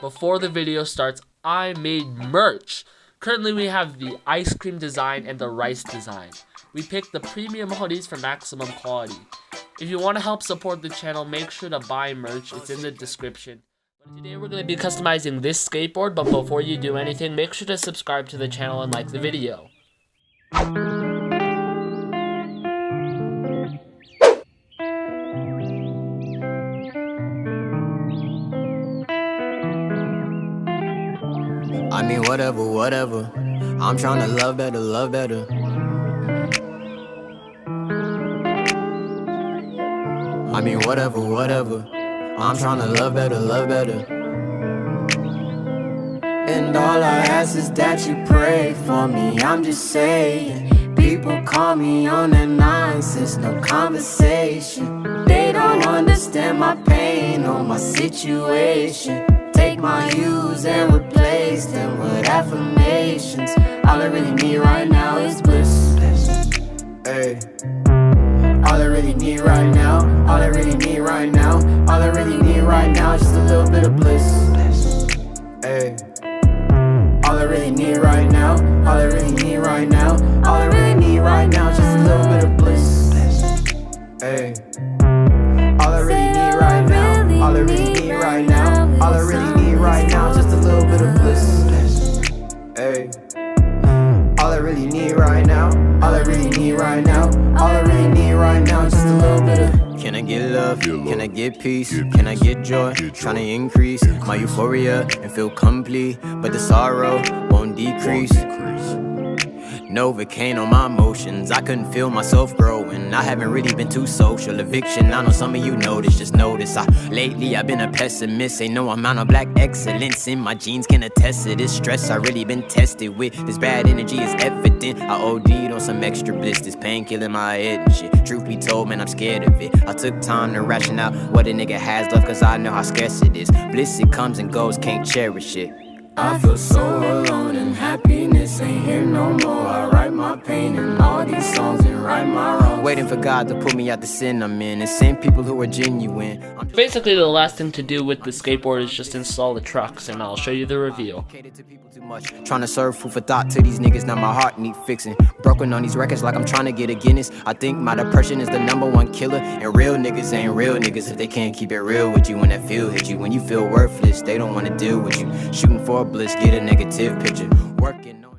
before the video starts, I made merch. Currently we have the ice cream design and the rice design. We picked the premium hoodies for maximum quality. If you want to help support the channel, make sure to buy merch. It's in the description. Today we're going to be customizing this skateboard, but before you do anything, make sure to subscribe to the channel and like the video. I mean, whatever. I'm trying to love better. I mean, whatever. I'm trying to love better. And all I ask is that you pray for me. I'm just saying, people call me on that nonsense, no conversation. They don't understand my pain or my situation. Take my views and replace them with affirmations. All I really need right now is bliss. Hey. All I really need right now, all I really need right now, all I really need right now is just a little bit of bliss. Hey. All I really need right now, all I really need right now, all I really need right now is just a little bit of bliss. Hey. All I really need right now, all I really need right now, all I really need right now is just a little bit of bliss. Hey. All I really need right now, all I really need right now, all I really need right now is just a little bit of. Can I get love? Can I get peace? Can I get joy? Trying to increase my euphoria and feel complete, but the sorrow won't decrease. Novocaine on my emotions, I couldn't feel myself growing. I haven't really been too social, eviction, I know some of you notice, just notice. Lately I've been a pessimist, ain't no amount of black excellence in my genes can attest to this stress I really been tested with. This bad energy is evident, I OD'd on some extra bliss, this pain killing my head and shit. Truth be told, man, I'm scared of it. I took time to ration out what a nigga has left, cause I know how scarce it is. Bliss, it comes and goes, can't cherish it. I feel so alone and happiness ain't here no more. I write my pain in all these songs and right my wrongs. Waiting for God to pull me out the sin I'm in and send people who are genuine. Basically, the last thing to do with the skateboard is just install the trucks, and I'll show you the reveal. Trying to serve food for thought to these niggas, now my heart need fixing. Broken on these records like I'm trying to get a Guinness. I think my depression is the #1 killer, and real niggas ain't real niggas if they can't keep it real with you. When that feel hit you, when you feel worthless, they don't want to deal with you. Shooting for a bliss, get a negative picture. Working on